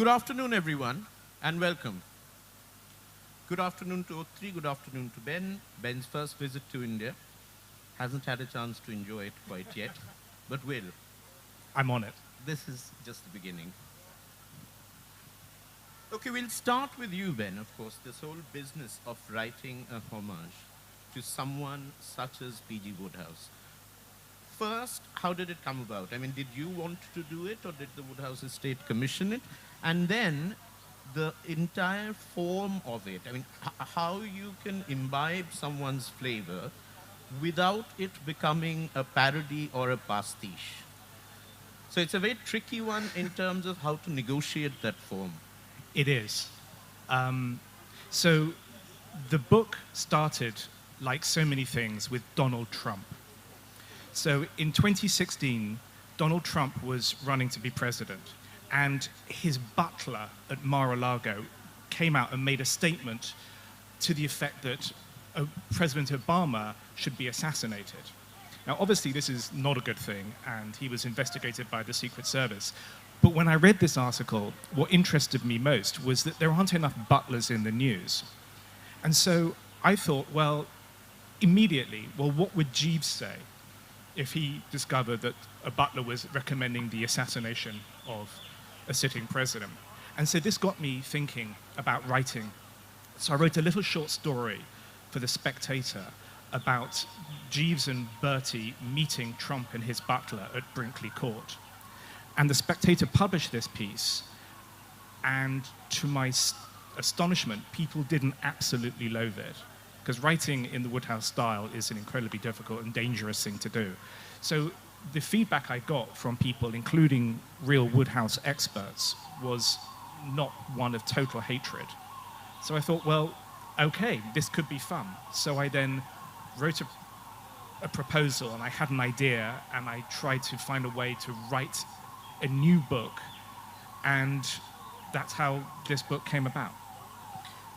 Good afternoon, everyone, and welcome. Good afternoon to Atri, good afternoon to Ben. Ben's first visit to India. Hasn't had a chance to enjoy it quite yet, but will. I'm on it. This is just the beginning. Okay, we'll start with you, Ben, of course. This whole business of writing a homage to someone such as PG Wodehouse. First, how did it come about? I mean, did you want to do it, or did the Wodehouse estate commission it? And then, the entire form of it. I mean, how you can imbibe someone's flavor without it becoming a parody or a pastiche. So it's a very tricky one in terms of how to negotiate that form. It is. So the book started, like so many things, with Donald Trump. So in 2016, Donald Trump was running to be president, and his butler at Mar-a-Lago came out and made a statement to the effect that President Obama should be assassinated. Now, obviously, this is not a good thing, and he was investigated by the Secret Service. But when I read this article, what interested me most was that there aren't enough butlers in the news. And so I thought, well, immediately, what would Jeeves say if he discovered that a butler was recommending the assassination of a sitting president? And so this got me thinking about writing. So I wrote a little short story for The Spectator about Jeeves and Bertie meeting Trump and his butler at Brinkley Court. And The Spectator published this piece, and to my astonishment, people didn't absolutely loathe it, because writing in the Wodehouse style is an incredibly difficult and dangerous thing to do. So the feedback I got from people, including real Wodehouse experts, was not one of total hatred. So I thought, well, okay, this could be fun. So I then wrote a proposal, and I had an idea, and I tried to find a way to write a new book, and that's how this book came about.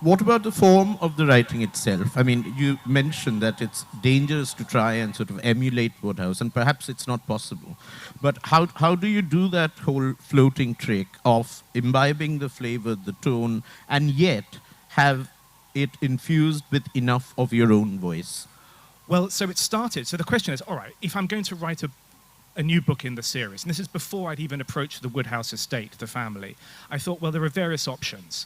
What about the form of the writing itself? I mean, you mentioned that it's dangerous to try and sort of emulate Wodehouse, and perhaps it's not possible. But how do you do that whole floating trick of imbibing the flavor, the tone, and yet have it infused with enough of your own voice? Well, so it started. So the question is, all right, if I'm going to write a new book in the series, and this is before I'd even approached the Wodehouse estate, the family, I thought, well, there are various options.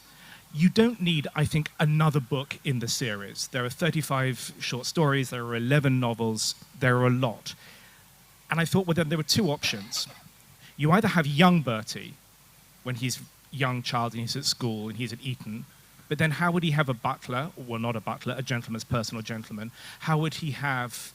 You don't need, I think, another book in the series. There are 35 short stories, there are 11 novels, there are a lot. And I thought, well, then there were two options. You either have young Bertie, when he's a young child and he's at school and he's at Eton, but then how would he have a butler, well, not a butler, a gentleman's personal gentleman? How would he have,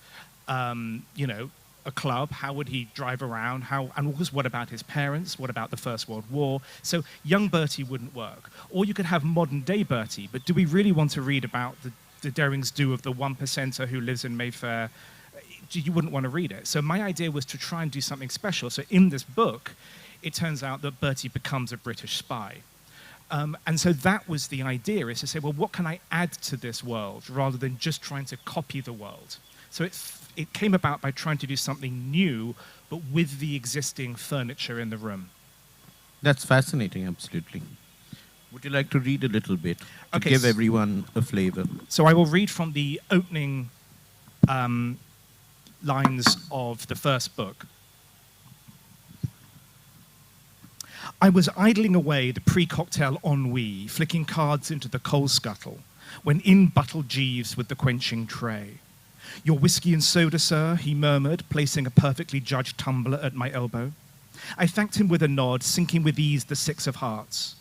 a club? How would he drive around? And what about his parents? What about the First World War? So young Bertie wouldn't work. Or you could have modern day Bertie, but do we really want to read about the derrings do of the 1%er who lives in Mayfair? You wouldn't want to read it. So my idea was to try and do something special. So in this book, it turns out that Bertie becomes a British spy. And so that was the idea, is to say, well, what can I add to this world rather than just trying to copy the world? So it came about by trying to do something new, but with the existing furniture in the room. That's fascinating, absolutely. Would you like to read a little bit to give everyone a flavor? So I will read from the opening lines of the first book. I was idling away the pre-cocktail ennui, flicking cards into the coal scuttle, when in buttled Jeeves with the quenching tray. "Your whiskey and soda, sir," he murmured, placing a perfectly judged tumbler at my elbow. I thanked him with a nod, sinking with ease the six of hearts.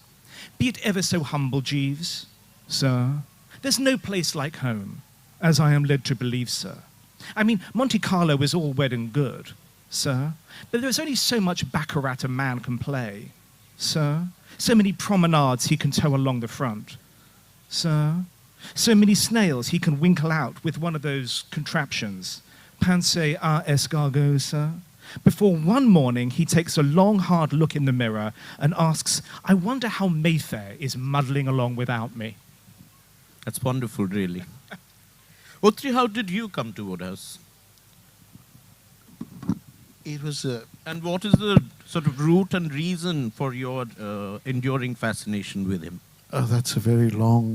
"Be it ever so humble, Jeeves, sir. There's no place like home, as I am led to believe, sir. I mean, Monte Carlo is all well and good, sir, but there is only so much baccarat a man can play, sir. So many promenades he can tow along the front, sir. So many snails he can winkle out with one of those contraptions, pince à escargot, sir, before one morning he takes a long, hard look in the mirror and asks, I wonder how Mayfair is muddling along without me." That's wonderful, really. Atri, how did you come to Wodehouse? It was And what is the sort of root and reason for your enduring fascination with him? That's a very long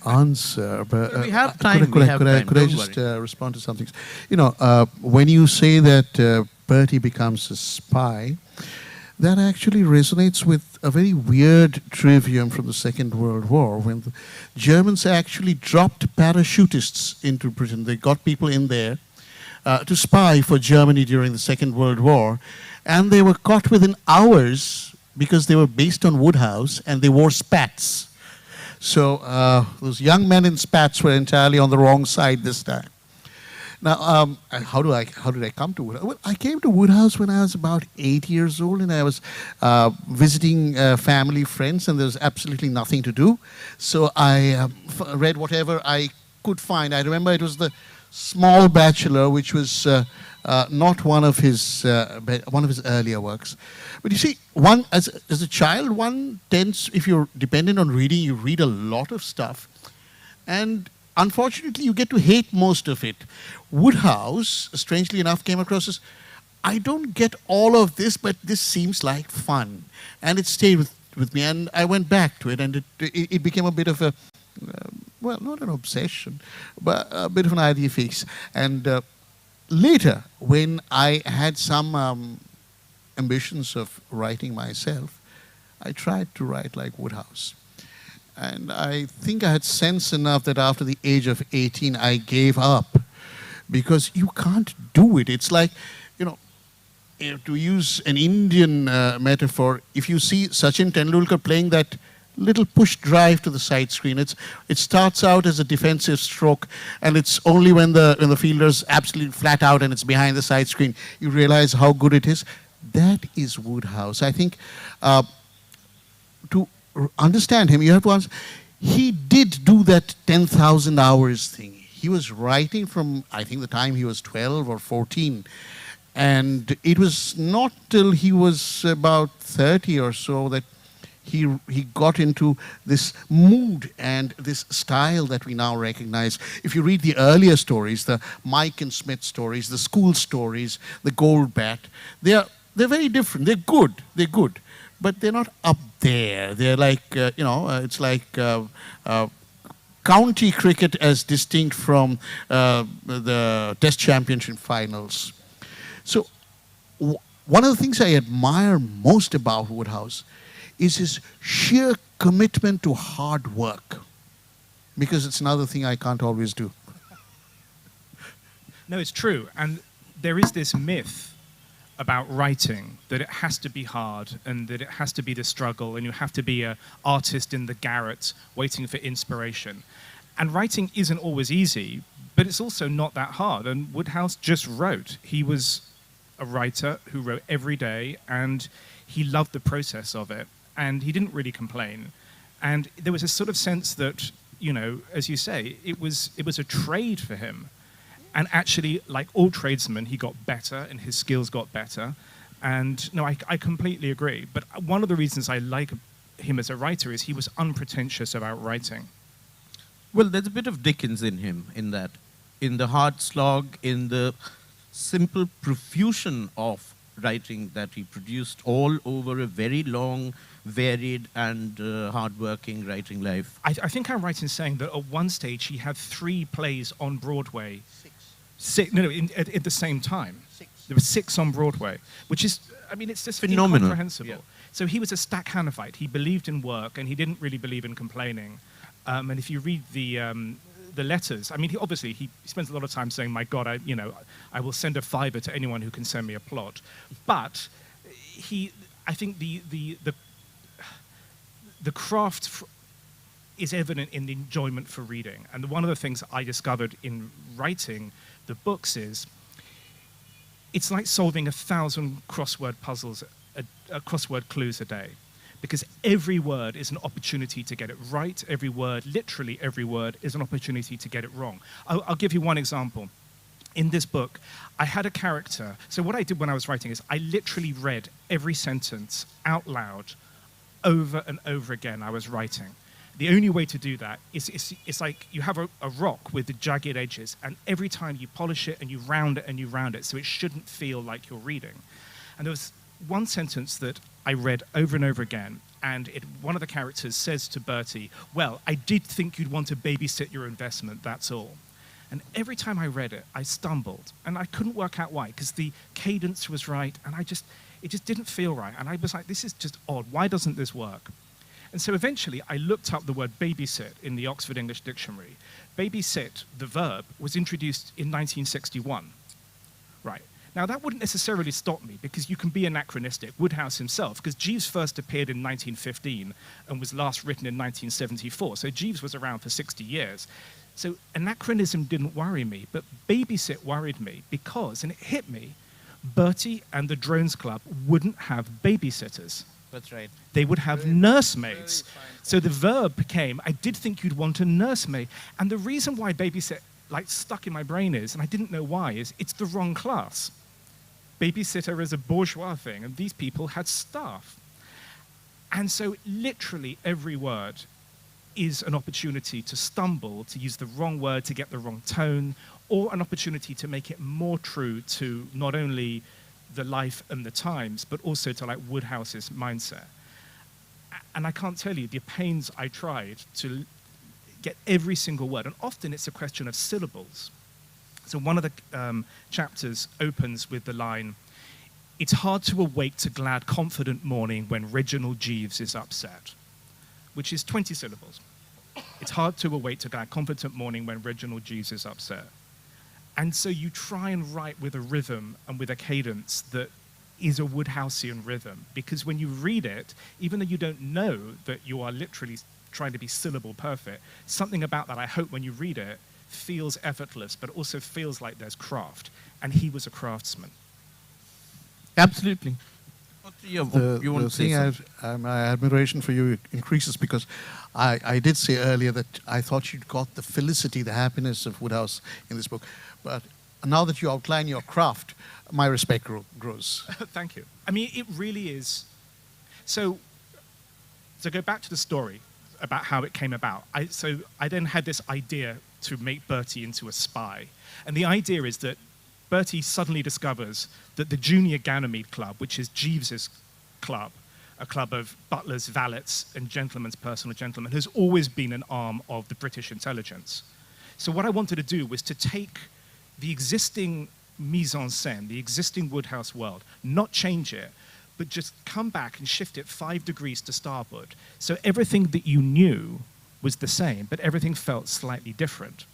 answer, but Well, we have time. could I Don't just worry. respond to something? You know, when you say that Bertie becomes a spy, that actually resonates with a very weird trivium from the Second World War, when the Germans actually dropped parachutists into Britain. They got people in there to spy for Germany during the Second World War, and they were caught within hours because they were based on Wodehouse and they wore spats. So those young men in spats were entirely on the wrong side this time. Now, how did I come to Wodehouse? Well, I came to Wodehouse when I was about 8 years old, and I was visiting family friends, and there was absolutely nothing to do. So I read whatever I could find. I remember it was the Small Bachelor, which was not one of his earlier works. But you see, one as a child, one tends, if you're dependent on reading, you read a lot of stuff, and unfortunately, you get to hate most of it. Wodehouse, strangely enough, came across as, I don't get all of this, but this seems like fun, and it stayed with me, and I went back to it, and it became a bit of a well, not an obsession, but a bit of an idea fix. And later, when I had some ambitions of writing myself, I tried to write like Wodehouse. And I think I had sense enough that after the age of 18, I gave up. Because you can't do it. It's like, you know, to use an Indian metaphor, if you see Sachin Tendulkar playing that little push drive to the side screen, it starts out as a defensive stroke, and it's only when the fielder's absolutely flat out and it's behind the side screen, you realize how good it is. That is Wodehouse. I think to understand him, you have to understand, he did do that 10,000 hours thing. He was writing from, I think, the time he was 12 or 14. And it was not till he was about 30 or so that he got into this mood and this style that we now recognize. If you read the earlier stories, the Mike and Smith stories, the school stories, the Gold Bat, they're very different. They're good, but they're not up there. They're like, it's like county cricket as distinct from the Test Championship finals. So one of the things I admire most about Wodehouse is his sheer commitment to hard work, because it's another thing I can't always do. No, it's true. And there is this myth about writing, that it has to be hard and that it has to be the struggle and you have to be an artist in the garret waiting for inspiration. And writing isn't always easy, but it's also not that hard. And Wodehouse just wrote. He was a writer who wrote every day, and he loved the process of it, and he didn't really complain. And there was a sort of sense that, you know, as you say, it was a trade for him. And actually, like all tradesmen, he got better and his skills got better. And no, I completely agree. But one of the reasons I like him as a writer is he was unpretentious about writing. Well, there's a bit of Dickens in him, in that, in the hard slog, in the simple profusion of writing that he produced all over a very long, varied and hard-working writing life. I think I'm right in saying that at one stage he had 3 plays on Broadway. 6. At the same time. 6. There were 6 on Broadway, which is, I mean, it's just phenomenal. incomprehensible. Yeah. So he was a Stackhannovite. He believed in work, and he didn't really believe in complaining. And if you read the letters, I mean, he spends a lot of time saying, "My God, I will send a fiver to anyone who can send me a plot." But I think the craft is evident in the enjoyment for reading. And one of the things I discovered in writing the books is it's like solving 1,000 crossword puzzles, crossword clues a day. Because every word is an opportunity to get it right. Every word, literally every word, is an opportunity to get it wrong. I'll give you one example. In this book, I had a character. So what I did when I was writing is I literally read every sentence out loud over and over again I was writing. The only way to do that is it's like you have a rock with the jagged edges, and every time you polish it and you round it and you round it, so it shouldn't feel like you're reading. And there was one sentence that I read over and over again, and one of the characters says to Bertie, well, I did think you'd want to babysit your investment, that's all. And every time I read it, I stumbled, and I couldn't work out why, because the cadence was right, and it just didn't feel right. And I was like, this is just odd. Why doesn't this work? And so eventually, I looked up the word babysit in the Oxford English Dictionary. Babysit, the verb, was introduced in 1961. Right. Now, that wouldn't necessarily stop me, because you can be anachronistic. Wodehouse himself, because Jeeves first appeared in 1915 and was last written in 1974. So Jeeves was around for 60 years. So anachronism didn't worry me, but babysit worried me because, and it hit me, Bertie and the Drones Club wouldn't have babysitters. That's right. They would have nursemaids. So the verb became, I did think you'd want a nursemaid. And the reason why babysit stuck in my brain is, and I didn't know why, is it's the wrong class. Babysitter is a bourgeois thing, and these people had staff. And so literally every word is an opportunity to stumble, to use the wrong word, to get the wrong tone, or an opportunity to make it more true to not only the life and the times, but also to Wodehouse's mindset. And I can't tell you the pains I tried to get every single word, and often it's a question of syllables. So one of the chapters opens with the line, it's hard to awake to glad, confident morning when Reginald Jeeves is upset, which is 20 syllables. It's hard to awake to glad, confident morning when Reginald Jeeves is upset. And so you try and write with a rhythm and with a cadence that is a Wodehousian rhythm, because when you read it, even though you don't know that you are literally trying to be syllable perfect, something about that, I hope when you read it, feels effortless, but also feels like there's craft. And he was a craftsman. Absolutely. My admiration for you increases because I did say earlier that I thought you'd got the felicity, the happiness of Wodehouse in this book. But now that you outline your craft, my respect grows. Thank you. I mean, it really is. So go back to the story about how it came about. I then had this idea to make Bertie into a spy. And the idea is that Bertie suddenly discovers that the Junior Ganymede Club, which is Jeeves's club, a club of butlers, valets, and gentlemen's personal gentlemen, has always been an arm of the British intelligence. So what I wanted to do was to take the existing mise en scène, the existing Wodehouse world, not change it, but just come back and shift it 5 degrees to starboard. So everything that you knew was the same, but everything felt slightly different.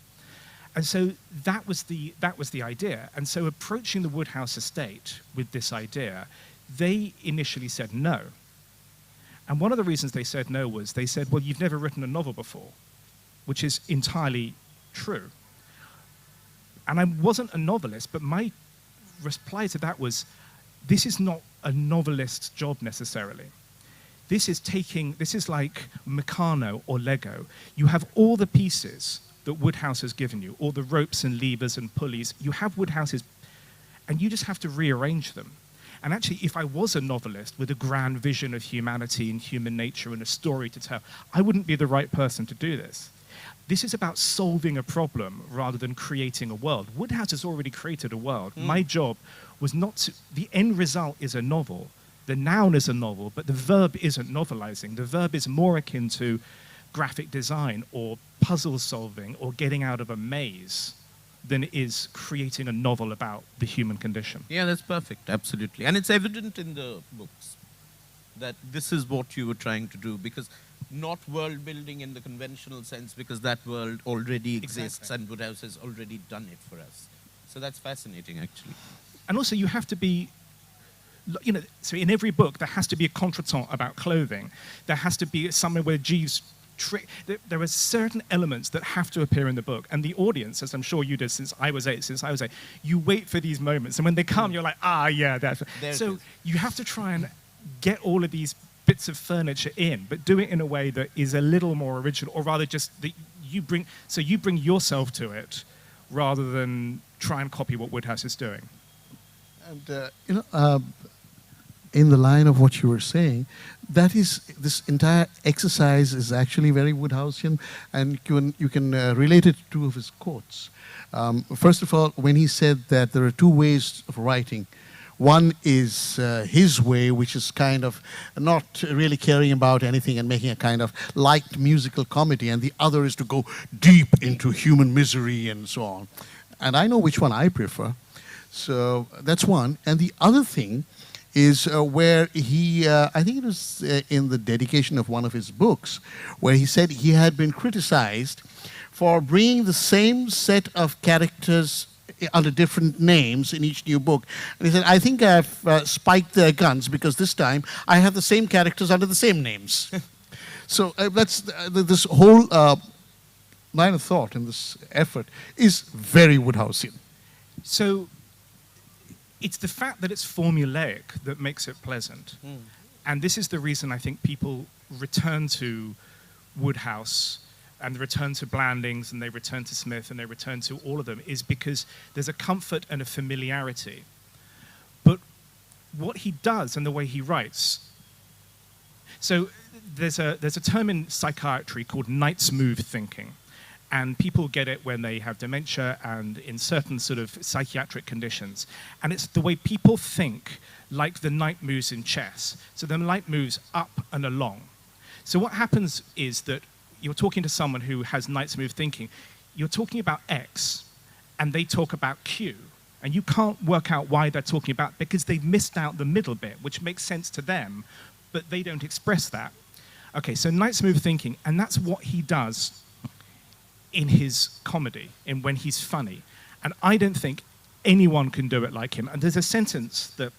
And so that was the idea. And so approaching the Wodehouse estate with this idea, they initially said no. And one of the reasons they said no was they said, well, you've never written a novel before, which is entirely true. And I wasn't a novelist, but my reply to that was, this is not a novelist's job necessarily. This is like Meccano or Lego. You have all the pieces that Wodehouse has given you, all the ropes and levers and pulleys. You have Wodehouse's, and you just have to rearrange them. And actually, if I was a novelist with a grand vision of humanity and human nature and a story to tell, I wouldn't be the right person to do this. This is about solving a problem rather than creating a world. Wodehouse has already created a world. My job was not to, the end result is a novel. The noun is a novel, but the verb isn't novelizing. The verb is more akin to graphic design or puzzle solving or getting out of a maze than it is creating a novel about the human condition. Yeah, that's perfect, absolutely. And it's evident in the books that this is what you were trying to do, because not world building in the conventional sense, because that world already exists and Wodehouse has already done it for us. So that's fascinating, actually. And also you have to be, so in every book there has to be a contretemps about clothing. There has to be somewhere where Jeeves there are certain elements that have to appear in the book, and the audience, as I'm sure you did since I was eight, you wait for these moments, and when they come, you're like, yeah, that's. So you have to try and get all of these bits of furniture in, but do it in a way that is a little more original, or rather just that you bring yourself to it, rather than try and copy what Wodehouse is doing. And in the line of what you were saying, this entire exercise is actually very Wodehousian, and you can relate it to 2 of his quotes. First of all, when he said that there are 2 ways of writing, One is his way, which is kind of not really caring about anything and making a kind of light musical comedy, and the other is to go deep into human misery and so on. And I know which one I prefer. So that's one. And the other thing is where he, I think it was in the dedication of one of his books, where he said he had been criticized for bringing the same set of characters under different names in each new book. And he said, I think I've spiked their guns because this time I have the same characters under the same names. So that's this whole line of thought and this effort is very Woodhouseian. So it's the fact that it's formulaic that makes it pleasant. And this is the reason I think people return to Wodehouse and they return to Blandings and they return to Smith and they return to all of them, is because there's a comfort and a familiarity. But what he does and the way he writes, so there's a term in psychiatry called night's move thinking. And people get it when they have dementia and in certain sort of psychiatric conditions. And it's the way people think, like the knight moves in chess. So the knight moves up and along. So what happens is that you're talking to someone who has knight's move thinking. You're talking about X, and they talk about Q. And you can't work out why they're talking about, because they've missed out the middle bit, which makes sense to them, but they don't express that. Okay, so knight's move thinking, and that's what he does in his comedy, in when he's funny. And I don't think anyone can do it like him. And there's a sentence that,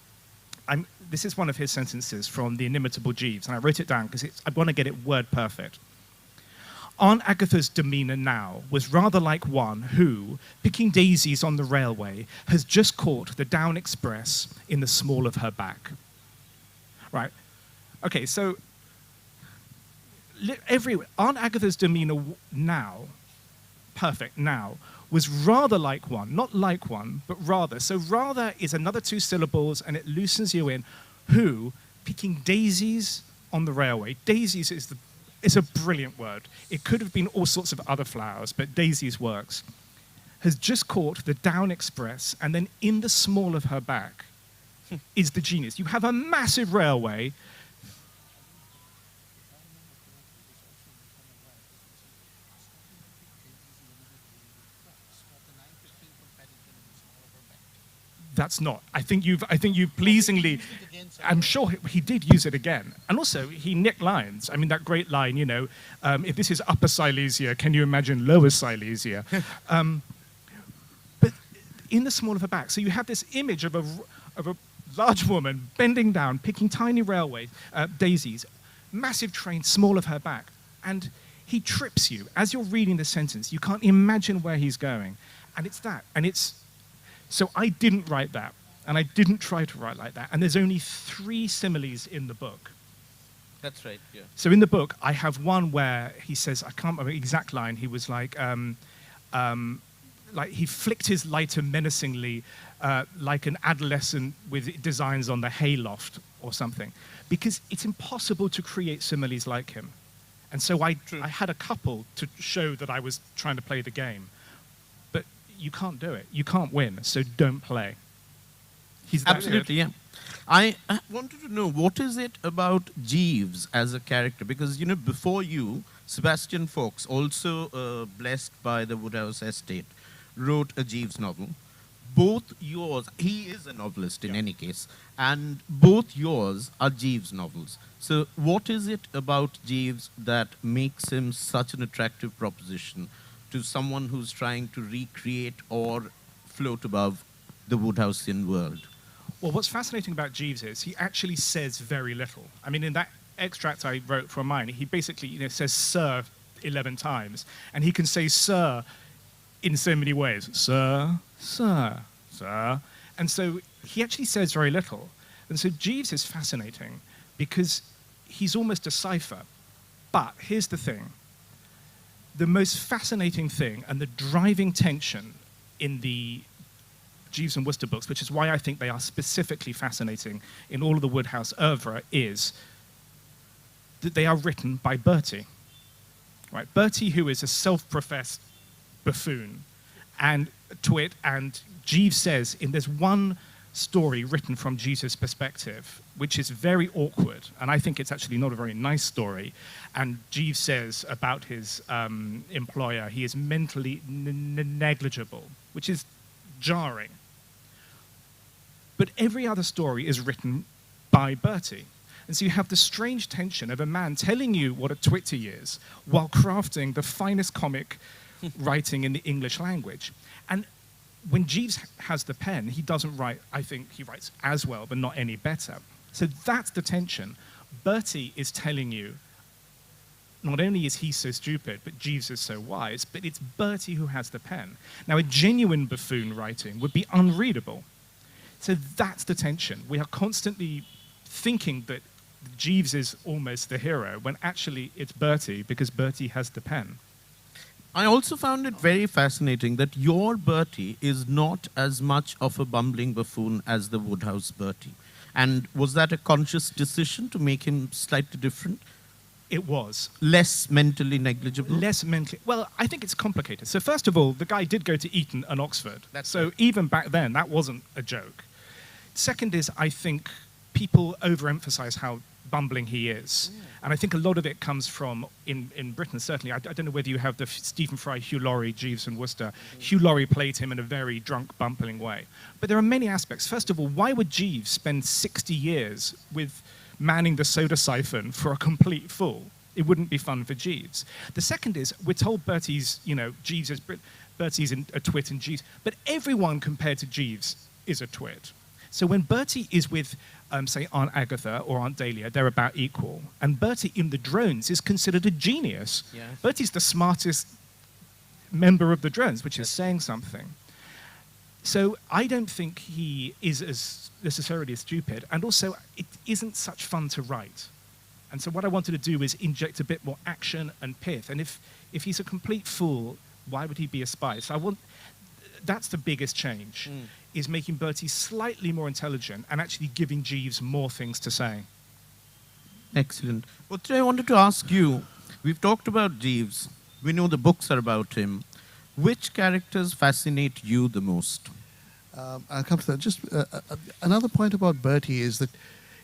this is one of his sentences from The Inimitable Jeeves, and I wrote it down because I want to get it word perfect. Aunt Agatha's demeanour now was rather like one who, picking daisies on the railway, has just caught the down express in the small of her back. Right. Okay, so Aunt Agatha's demeanour now, perfect now, was rather like one, not like one, but rather. So rather is another two syllables and it loosens you in. Who, picking daisies on the railway. Daisies is it's a brilliant word. It could have been all sorts of other flowers, but daisies works. Has just caught the down express, and then in the small of her back is the genius. You have a massive railway. That's not. I think you've pleasingly. I'm sure he did use it again, and also he nicked lines. I mean, that great line, if this is Upper Silesia, can you imagine Lower Silesia? But in the small of her back, so you have this image of a large woman bending down, picking tiny railway daisies, massive train, small of her back, and he trips you as you're reading the sentence. You can't imagine where he's going, and it's that, and it's. So I didn't write that, and I didn't try to write like that. And there's only 3 similes in the book. That's right, yeah. So in the book, I have one where he says, I can't remember the exact line, he was like he flicked his lighter menacingly like an adolescent with designs on the hayloft or something. Because it's impossible to create similes like him. And so I had a couple to show that I was trying to play the game. You can't do it. You can't win, so don't play. He's that Absolutely, good. yeah. I wanted to know, what is it about Jeeves as a character? Because, before you, Sebastian Faulks, also blessed by the Wodehouse estate, wrote a Jeeves novel. Both yours, he is a novelist in any case, and both yours are Jeeves novels. So what is it about Jeeves that makes him such an attractive proposition to someone who's trying to recreate or float above the Woodhouseian world? Well, what's fascinating about Jeeves is he actually says very little. I mean, in that extract I wrote from mine, he basically says "sir" 11 times, and he can say "sir" in so many ways. Sir, sir, sir. And so he actually says very little. And so Jeeves is fascinating because he's almost a cipher. But here's the thing. The most fascinating thing and the driving tension in the Jeeves and Worcester books, which is why I think they are specifically fascinating in all of the Wodehouse oeuvre, is that they are written by Bertie. Right? Bertie, who is a self-professed buffoon and twit, and Jeeves says, there's one story written from Jesus' perspective, which is very awkward, and I think it's actually not a very nice story. And Jeeves says about his employer, he is mentally negligible, which is jarring. But every other story is written by Bertie. And so you have the strange tension of a man telling you what a twitty is while crafting the finest comic writing in the English language. And when Jeeves has the pen, he doesn't write, I think he writes as well, but not any better. So that's the tension. Bertie is telling you, not only is he so stupid, but Jeeves is so wise, but it's Bertie who has the pen. Now, a genuine buffoon writing would be unreadable. So that's the tension. We are constantly thinking that Jeeves is almost the hero, when actually it's Bertie, because Bertie has the pen. I also found it very fascinating that your Bertie is not as much of a bumbling buffoon as the Wodehouse Bertie. And was that a conscious decision to make him slightly different? It was. Less mentally negligible? Less mentally. Well, I think it's complicated. So first of all, the guy did go to Eton and Oxford. So even back then, that wasn't a joke. Second is, I think people overemphasize how bumbling he is. Yeah. And I think a lot of it comes from, in Britain certainly, I don't know whether you have the Stephen Fry, Hugh Laurie, Jeeves and Worcester. Hugh Laurie played him in a very drunk, bumbling way. But there are many aspects. First of all, why would Jeeves spend 60 years with manning the soda siphon for a complete fool? It wouldn't be fun for Jeeves. The second is, we're told Bertie's, Jeeves is, Bertie's a twit and Jeeves, but everyone compared to Jeeves is a twit. So when Bertie is with, say, Aunt Agatha or Aunt Dahlia, they're about equal. And Bertie in the Drones is considered a genius. Yeah. Bertie's the smartest member of the Drones, which is saying something. So I don't think he is as necessarily stupid. And also, it isn't such fun to write. And so what I wanted to do is inject a bit more action and pith. And if he's a complete fool, why would he be a spy? So that's the biggest change, is making Bertie slightly more intelligent and actually giving Jeeves more things to say. Excellent. Well, today I wanted to ask you, we've talked about Jeeves. We know the books are about him. Which characters fascinate you the most? I'll come to that. Just another point about Bertie is that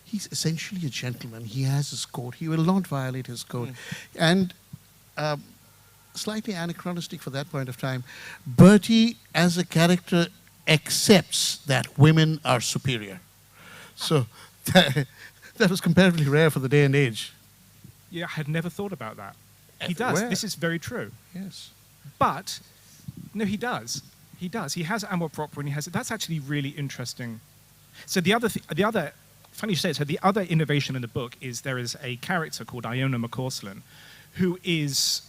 he's essentially a gentleman. He has his code. He will not violate his code. And slightly anachronistic for that point of time, Bertie as a character accepts that women are superior. So that was comparatively rare for the day and age. Yeah, I had never thought about that. He does. Where? This is very true. Yes. But, no, he does. He does. He has amour propre, and he has. That's actually really interesting. So the other, funny you say it. So the other innovation in the book is there is a character called Iona McCausland, who is,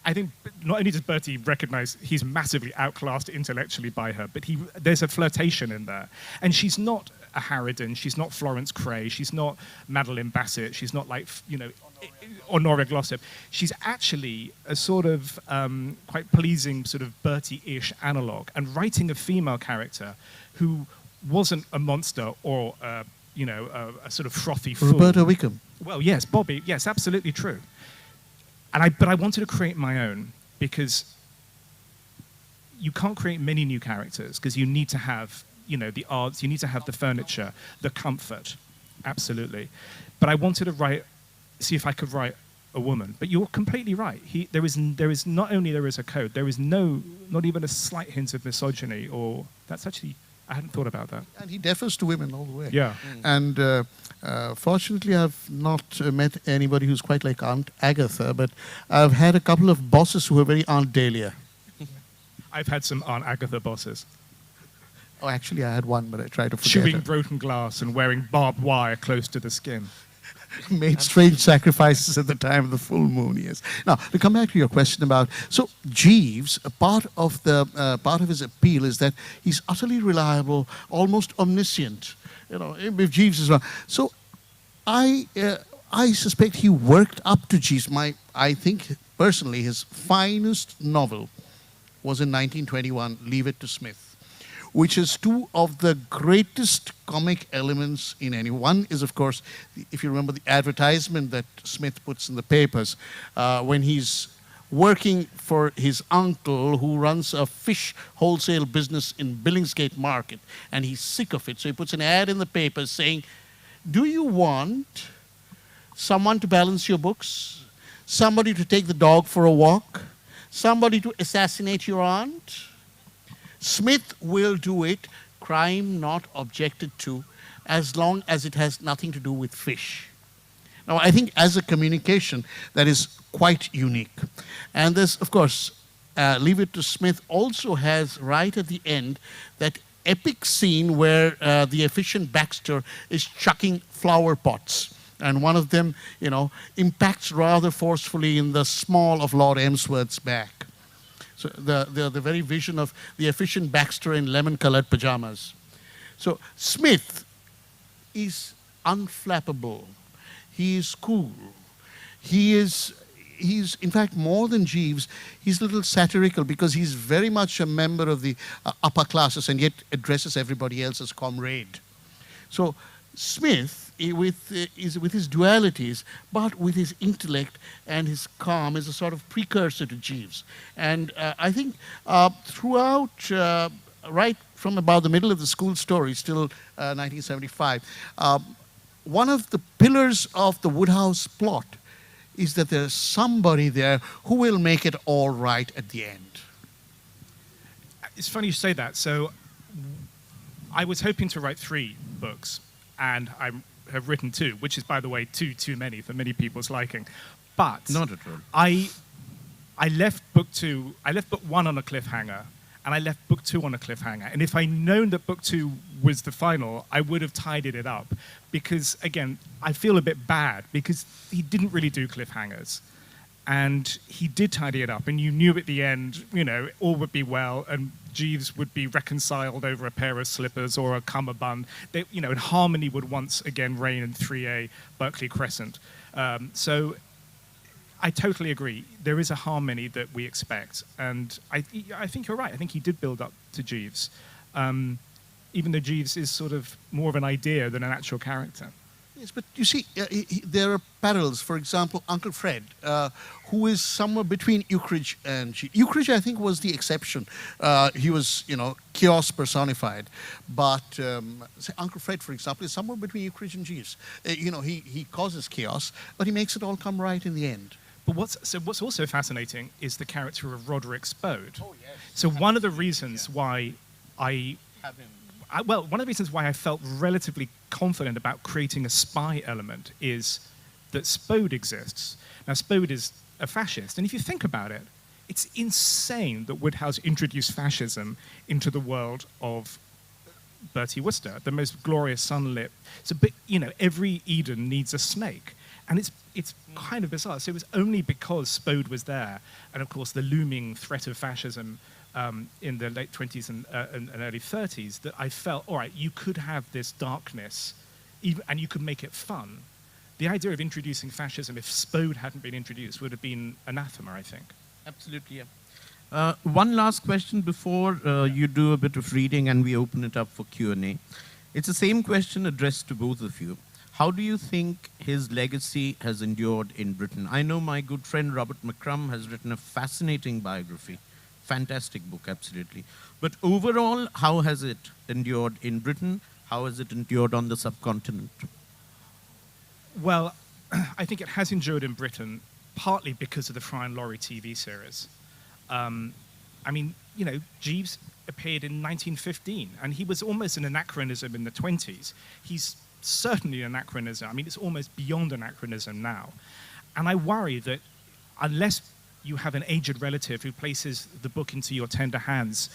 I think, not only does Bertie recognize he's massively outclassed intellectually by her, but there's a flirtation in there. And she's not a Harridan, she's not Florence Cray, she's not Madeline Bassett, she's not like, Honora Glossop. She's actually a sort of quite pleasing sort of Bertie-ish analogue, and writing a female character who wasn't a monster or, a sort of frothy fool. Roberta Wickham. Well, yes, Bobby, yes, absolutely true. But I wanted to create my own, because you can't create many new characters, because you need to have, the arts, you need to have the furniture, the comfort, absolutely. But I wanted to see if I could write a woman. But you're completely right. There is not only there is a code, there is not even a slight hint of misogyny, or that's actually, I hadn't thought about that. And he defers to women all the way. Yeah. And fortunately, I've not met anybody who's quite like Aunt Agatha, but I've had a couple of bosses who were very Aunt Dahlia. I've had some Aunt Agatha bosses. Oh, actually, I had one, but I tried to forget Chewing her. broken glass and wearing barbed wire close to the skin. Made strange sacrifices at the time of the full moon, yes. Now, to come back to your question about, so Jeeves, a part of his appeal is that he's utterly reliable, almost omniscient. If Jeeves is wrong. So I suspect he worked up to Jeeves. I think, personally, his finest novel was in 1921, Leave It to Smith, which has two of the greatest comic elements in any. One is, of course, if you remember the advertisement that Smith puts in the papers when he's working for his uncle who runs a fish wholesale business in Billingsgate Market, and he's sick of it. So he puts an ad in the paper saying, do you want someone to balance your books, somebody to take the dog for a walk, somebody to assassinate your aunt? Smith will do it, crime not objected to, as long as it has nothing to do with fish. Now, I think as a communication, that is quite unique. And this, of course, Leave It to Smith also has right at the end that epic scene where the efficient Baxter is chucking flower pots. And one of them, impacts rather forcefully in the small of Lord Emsworth's back. So the very vision of the efficient Baxter in lemon-colored pajamas. So Smith is unflappable. He is cool. He's in fact more than Jeeves. He's a little satirical because he's very much a member of the upper classes and yet addresses everybody else as comrade. So Smith, with his dualities, but with his intellect and his calm, is a sort of precursor to Jeeves. And I think throughout, right from about the middle of the school story, still 1975, one of the pillars of the Wodehouse plot is that there's somebody there who will make it all right at the end. It's funny you say that. So I was hoping to write 3 books, and I have written 2, which is, by the way, too many for many people's liking. But not at all. I left book 2, I left book 1 on a cliffhanger, and I left book 2 on a cliffhanger. And if I'd known that book 2 was the final, I would have tidied it up. Because, again, I feel a bit bad because he didn't really do cliffhangers. And he did tidy it up. And you knew at the end, all would be well, and Jeeves would be reconciled over a pair of slippers or a cummerbund. And harmony would once again reign in 3A Berkeley Crescent. So I totally agree. There is a harmony that we expect. And I think you're right. I think he did build up to Jeeves, even though Jeeves is sort of more of an idea than an actual character. Yes, but you see, there are parallels. For example, Uncle Fred, who is somewhere between Ukridge and Jeeves. Ukridge, I think, was the exception. He was, chaos personified. But say Uncle Fred, for example, is somewhere between Ukridge and Jeeves. He causes chaos, but he makes it all come right in the end. But what's also fascinating is the character of Roderick Spode. Oh, yes. So one of the reasons why Have him. one of the reasons why I felt relatively confident about creating a spy element is that Spode exists. Now, Spode is a fascist, and if you think about it, it's insane that Wodehouse introduced fascism into the world of Bertie Wooster, the most glorious sunlit. So, but, every Eden needs a snake. And it's kind of bizarre. So it was only because Spode was there, and of course the looming threat of fascism in the late 20s and early 30s, that I felt, all right, you could have this darkness, and you could make it fun. The idea of introducing fascism, if Spode hadn't been introduced, would have been anathema, I think. Absolutely, yeah. One last question before you do a bit of reading and we open it up for Q&A. It's the same question addressed to both of you. How do you think his legacy has endured in Britain? I know my good friend Robert McCrum has written a fascinating biography. Fantastic book, absolutely. But overall, how has it endured in Britain? How has it endured on the subcontinent? Well, I think it has endured in Britain, partly because of the Fry and Laurie TV series. Jeeves appeared in 1915, and he was almost an anachronism in the 20s. He's certainly an anachronism. I mean, it's almost beyond anachronism now. And I worry that unless you have an aged relative who places the book into your tender hands,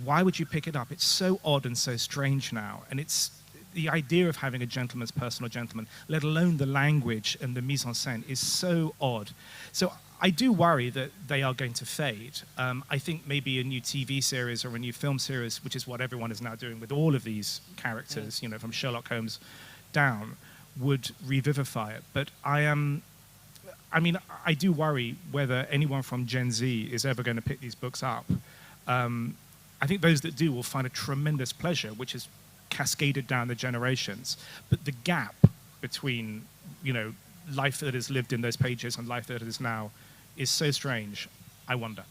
why would you pick it up? It's so odd and so strange now. And it's the idea of having a gentleman's personal gentleman, let alone the language and the mise en scène, is so odd. So I do worry that they are going to fade. I think maybe a new TV series or a new film series, which is what everyone is now doing with all of these characters, from Sherlock Holmes down, would revivify it. But I do worry whether anyone from Gen Z is ever going to pick these books up. I think those that do will find a tremendous pleasure, which is cascaded down the generations. But the gap between, life that is lived in those pages and life that is now, is so strange, I wonder.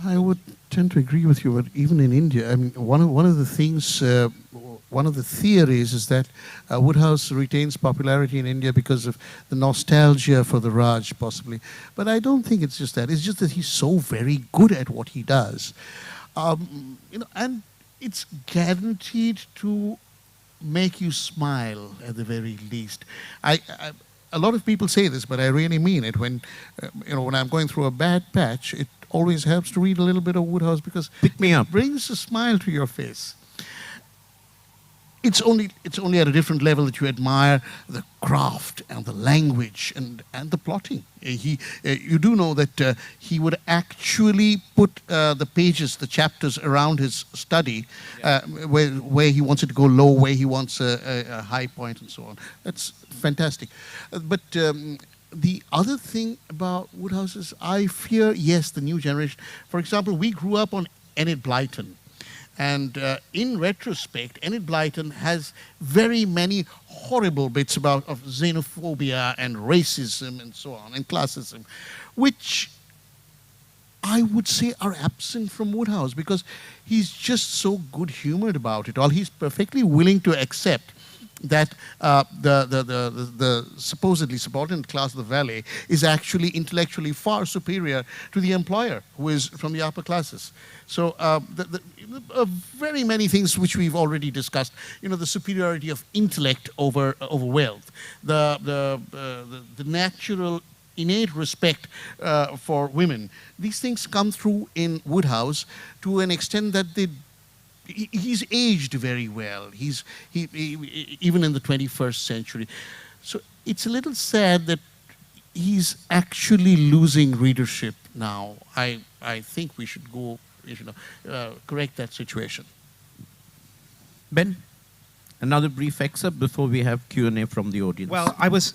I would tend to agree with you, but even in India, I mean, one of the things, one of the theories is that Wodehouse retains popularity in India because of the nostalgia for the Raj, possibly. But I don't think it's just that. It's just that he's so very good at what he does, and it's guaranteed to make you smile at the very least. A lot of people say this, but I really mean it. When when I'm going through a bad patch, it always helps to read a little bit of Wodehouse because Pick me up. it brings a smile to your face. It's only at a different level that you admire the craft and the language and the plotting. You do know that he would actually put the pages, the chapters around his study, where he wants it to go low, where he wants a high point, and so on. That's fantastic. But the other thing about Wodehouse is, I fear, yes, the new generation. For example, we grew up on Enid Blyton. And in retrospect, Enid Blyton has very many horrible bits of xenophobia and racism and so on, and classism, which I would say are absent from Wodehouse because he's just so good-humored about it all. He's perfectly willing to accept that the supposedly subordinate class of the valley is actually intellectually far superior to the employer, who is from the upper classes. So very many things which we've already discussed, the superiority of intellect over wealth, the natural innate respect for women. These things come through in Wodehouse to an extent that he's aged very well. He even in the 21st century. So it's a little sad that he's actually losing readership now. I think we should correct that situation. Ben, another brief excerpt before we have Q&A from the audience. Well, I was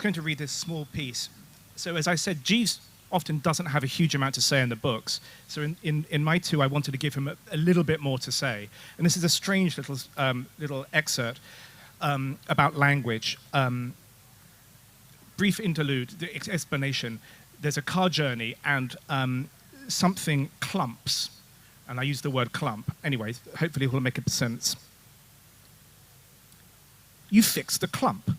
going to read this small piece. So as I said, Jeeves often doesn't have a huge amount to say in the books. So in my two, I wanted to give him a little bit more to say. And this is a strange little excerpt about language. Brief interlude, the explanation. There's a car journey and something clumps. And I use the word clump. Anyway, hopefully it will make sense. You fixed the clump.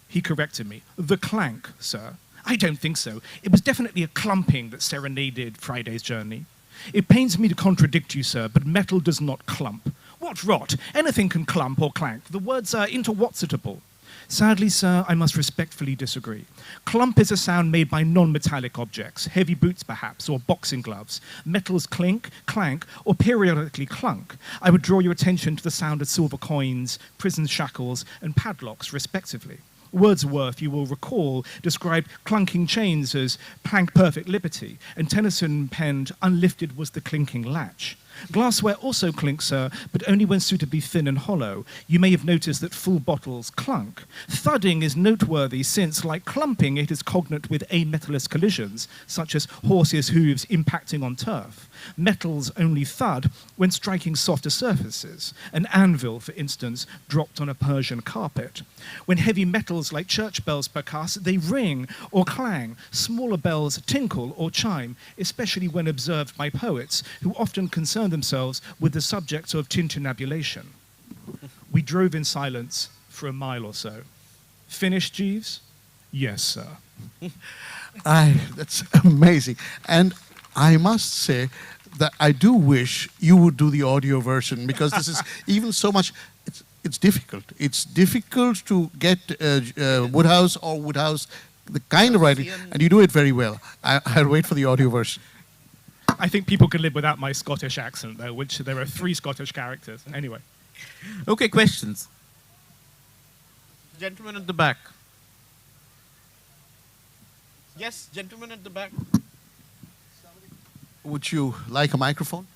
He corrected me. The clank, sir. I don't think so. It was definitely a clumping that serenaded Friday's journey. It pains me to contradict you, sir, but metal does not clump. What rot! Anything can clump or clank. The words are interwhatsitable. Sadly, sir, I must respectfully disagree. Clump is a sound made by non-metallic objects, heavy boots perhaps, or boxing gloves. Metals clink, clank, or periodically clunk. I would draw your attention to the sound of silver coins, prison shackles, and padlocks, respectively. Wordsworth, you will recall, described clunking chains as plank perfect liberty, and Tennyson penned, unlifted was the clinking latch. Glassware also clinks, sir, but only when suitably thin and hollow. You may have noticed that full bottles clunk. Thudding is noteworthy since, like clumping, it is cognate with ametallous collisions, such as horses' hooves impacting on turf. Metals only thud when striking softer surfaces. An anvil, for instance, dropped on a Persian carpet. When heavy metals like church bells percuss, they ring or clang. Smaller bells tinkle or chime, especially when observed by poets, who often concern themselves with the subjects of tintinnabulation. We drove in silence for a mile or so. Finished, Jeeves? Yes, sir. That's amazing. And I must say that I do wish you would do the audio version, because this is even so much. It's difficult. It's difficult to get Wodehouse, the kind of writing, and you do it very well. I'll wait for the audio version. I think people can live without my Scottish accent, though, which there are 3 Scottish characters. Anyway. Okay, questions? Gentleman at the back. Yes, gentleman at the back. Would you like a microphone?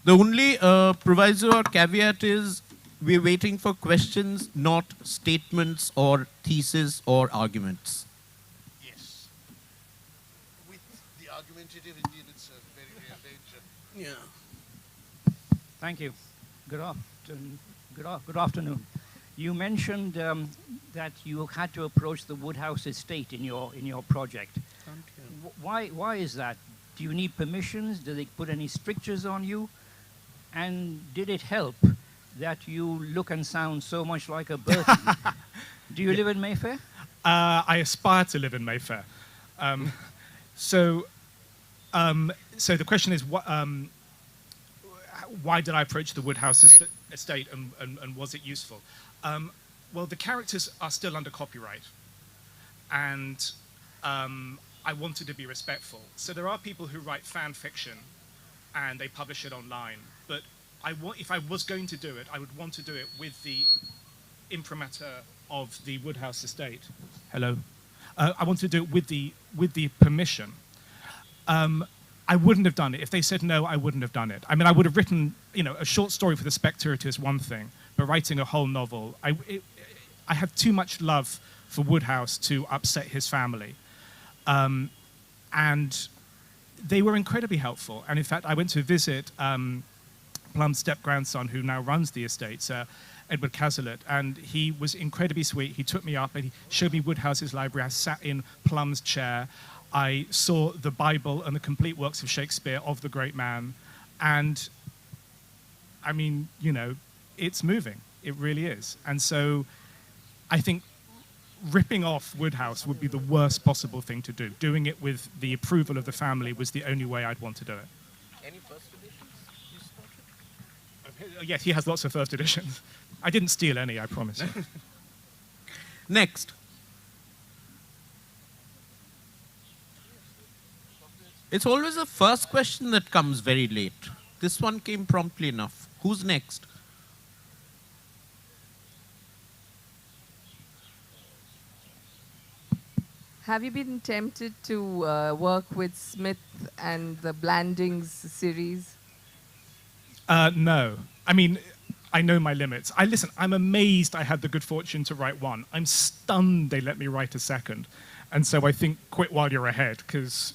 The only proviso or caveat is we're waiting for questions, not statements or thesis or arguments. Yes. With the argumentative, indeed, it's a very real danger. Yeah. Thank you. Good afternoon. afternoon. Good afternoon. You mentioned that you had to approach the Wodehouse estate in your project. Why is that? Do you need permissions? Do they put any strictures on you? And did it help that you look and sound so much like a Bertie? Do you live in Mayfair? I aspire to live in Mayfair. So the question is, why did I approach the Wodehouse estate, and was it useful? Well, the characters are still under copyright, and I wanted to be respectful. So there are people who write fan fiction, and they publish it online. But if I was going to do it, I would want to do it with the imprimatur of the Wodehouse estate. Hello. I want to do it with the permission. I wouldn't have done it. If they said no, I wouldn't have done it. I mean, I would have written, a short story for the Spectator is one thing, but writing a whole novel, I have too much love for Wodehouse to upset his family. And they were incredibly helpful. And in fact, I went to visit Plum's step-grandson, who now runs the estate, Edward Cazalet, and he was incredibly sweet. He took me up and he showed me Wodehouse's library. I sat in Plum's chair. I saw the Bible and the complete works of Shakespeare of the great man. And, I mean, it's moving. It really is. And so I think ripping off Wodehouse would be the worst possible thing to do. Doing it with the approval of the family was the only way I'd want to do it. Any first editions you spotted? Yes, he has lots of first editions. I didn't steal any, I promise. Next. It's always the first question that comes very late. This one came promptly enough. Who's next? Have you been tempted to work with Smith and the Blandings series? No. I mean, I know my limits. I'm amazed I had the good fortune to write one. I'm stunned they let me write a second. And so I think quit while you're ahead, because,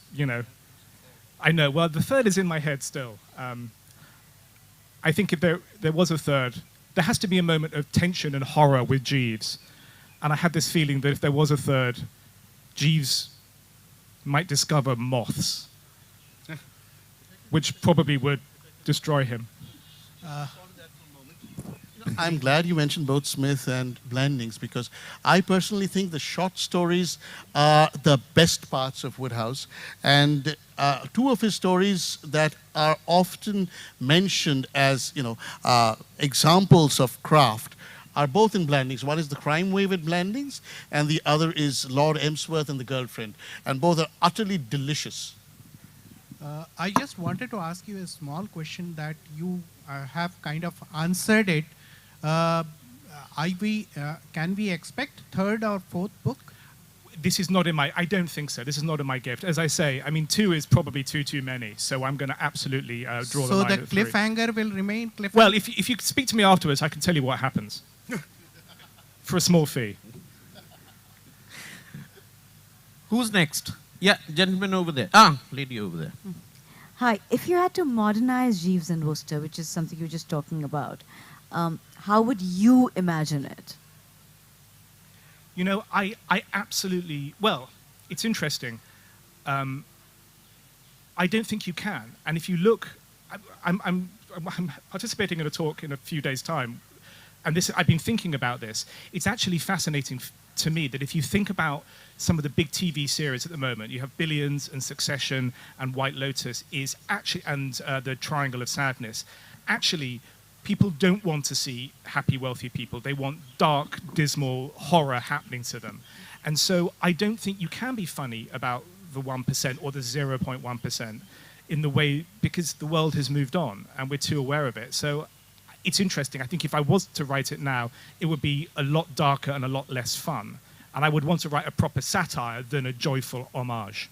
I know. Well, the third is in my head still. I think if there was a third, there has to be a moment of tension and horror with Jeeves. And I had this feeling that if there was a third, Jeeves might discover moths, which probably would destroy him. I'm glad you mentioned both Smith and Blandings, because I personally think the short stories are the best parts of Wodehouse. And two of his stories that are often mentioned as, examples of craft are both in Blandings. One is The Crime Wave at Blandings, and the other is Lord Emsworth and the Girlfriend. And both are utterly delicious. I just wanted to ask you a small question that you have kind of answered it. Can we expect third or fourth book? This is not in my, I don't think so. This is not in my gift. As I say, I mean, 2 is probably too many. So I'm going to absolutely draw the line at 3. So the cliffhanger will remain cliffhanger? Well, if you speak to me afterwards, I can tell you what happens. For a small fee. Who's next? Yeah, gentleman over there. Lady over there. Hi. If you had to modernize Jeeves and Wooster, which is something you were just talking about, how would you imagine it? I absolutely, well, it's interesting. I don't think you can. And if you look, I'm participating in a talk in a few days' time, and I've been thinking about this. It's actually fascinating to me that if you think about some of the big TV series at the moment, you have Billions and Succession and White Lotus and the Triangle of Sadness. Actually, people don't want to see happy, wealthy people. They want dark, dismal horror happening to them. And so I don't think you can be funny about the 1% or the 0.1% in the way, because the world has moved on and we're too aware of it. So it's interesting. I think if I was to write it now, it would be a lot darker and a lot less fun. And I would want to write a proper satire than a joyful homage.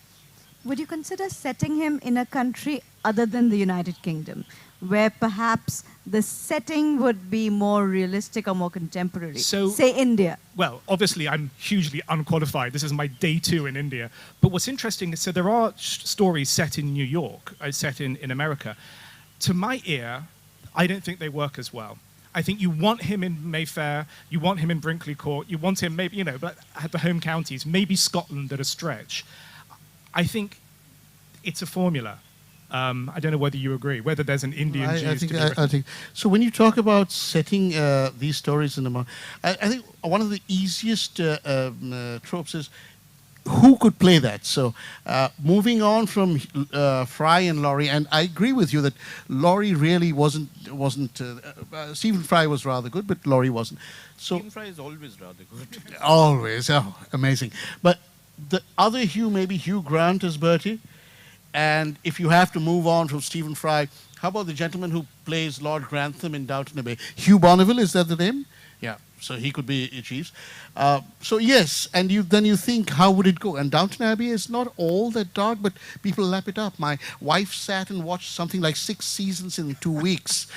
Would you consider setting him in a country other than the United Kingdom, where perhaps the setting would be more realistic or more contemporary? So, say India. Well, obviously, I'm hugely unqualified. This is my day 2 in India. But what's interesting is, so there are stories set in New York, set in America. To my ear, I don't think they work as well. I think you want him in Mayfair, you want him in Brinkley Court, you want him maybe, but at the home counties, maybe Scotland at a stretch. I think it's a formula. I don't know whether you agree, whether there's an Indian Jeeves to be written. I think so. When you talk about setting these stories in the mind, I think one of the easiest tropes is who could play that. So moving on from Fry and Laurie, and I agree with you that Laurie really wasn't. Stephen Fry was rather good, but Laurie wasn't. So Stephen Fry is always rather good. always, oh, amazing. But the other Hugh, maybe Hugh Grant as Bertie. And if you have to move on from Stephen Fry, how about the gentleman who plays Lord Grantham in Downton Abbey? Hugh Bonneville, is that the name? Yeah, so he could be Jeeves. So yes, and then you think, how would it go? And Downton Abbey is not all that dark, but people lap it up. My wife sat and watched something like 6 seasons in 2 weeks.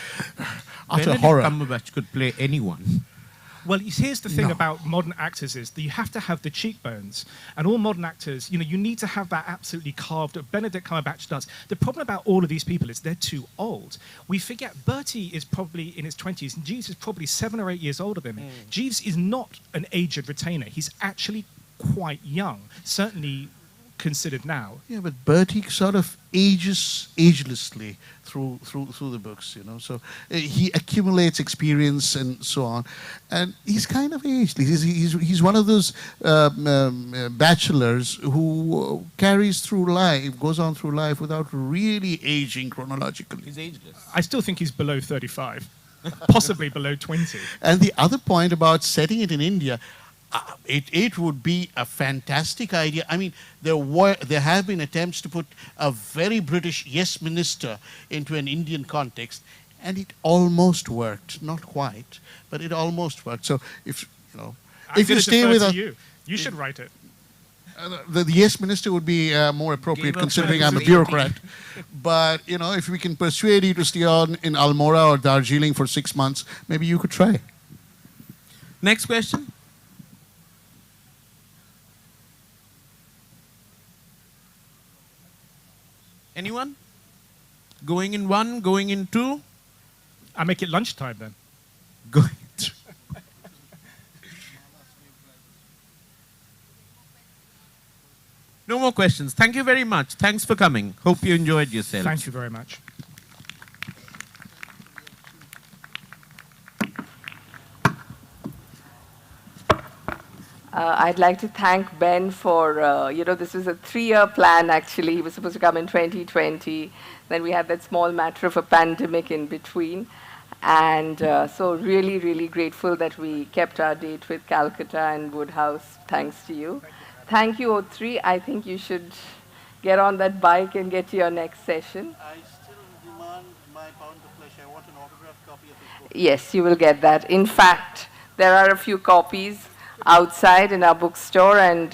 Utter Benedict horror. Cumberbatch could play anyone. Well, here's the thing about modern actors is that you have to have the cheekbones. And all modern actors, you need to have that absolutely carved. Benedict Cumberbatch does. The problem about all of these people is they're too old. We forget Bertie is probably in his 20s, and Jeeves is probably 7 or 8 years older than him. Jeeves is not an aged retainer. He's actually quite young, certainly considered now. Yeah, but Bertie sort of ages agelessly through the books, So he accumulates experience and so on, and he's kind of ageless. He's one of those bachelors who carries through life, goes on through life without really aging chronologically. He's ageless. I still think he's below 35, possibly below 20. And the other point about setting it in India. It would be a fantastic idea. I mean, there have been attempts to put a very British yes minister into an Indian context, and it almost worked. Not quite, but it almost worked. So if you stay with us, you should write it. The yes minister would be more appropriate, considering I'm a bureaucrat. But if we can persuade you to stay on in Almora or Darjeeling for 6 months, maybe you could try. Next question. Anyone? Going in 1, going in 2? I make it lunchtime then. Going in 3. No more questions. Thank you very much. Thanks for coming. Hope you enjoyed yourself. Thank you very much. I'd like to thank Ben for, this was a 3-year plan actually. He was supposed to come in 2020. Then we had that small matter of a pandemic in between. And so really, really grateful that we kept our date with Calcutta and Wodehouse, thanks to you. Thank you, O3. I think you should get on that bike and get to your next session. I still demand my pound of flesh. I want an autographed copy of his book. Yes, you will get that. In fact, there are a few copies outside in our bookstore, and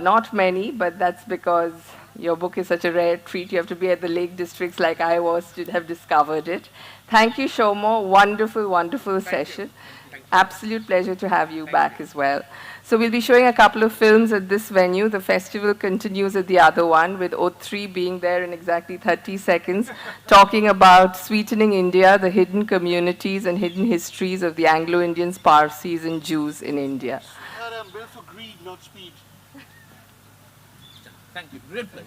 not many, but that's because your book is such a rare treat. You have to be at the Lake Districts like I was to have discovered it. Thank you, Shomo. Wonderful, wonderful session. Absolute pleasure to have you back as well. So we'll be showing a couple of films at this venue. The festival continues at the other one, with O3 being there in exactly 30 seconds, talking about Sweetening India, the hidden communities and hidden histories of the Anglo-Indians, Parsis and Jews in India. I'm built for greed, not speed. Thank you. Real pleasure.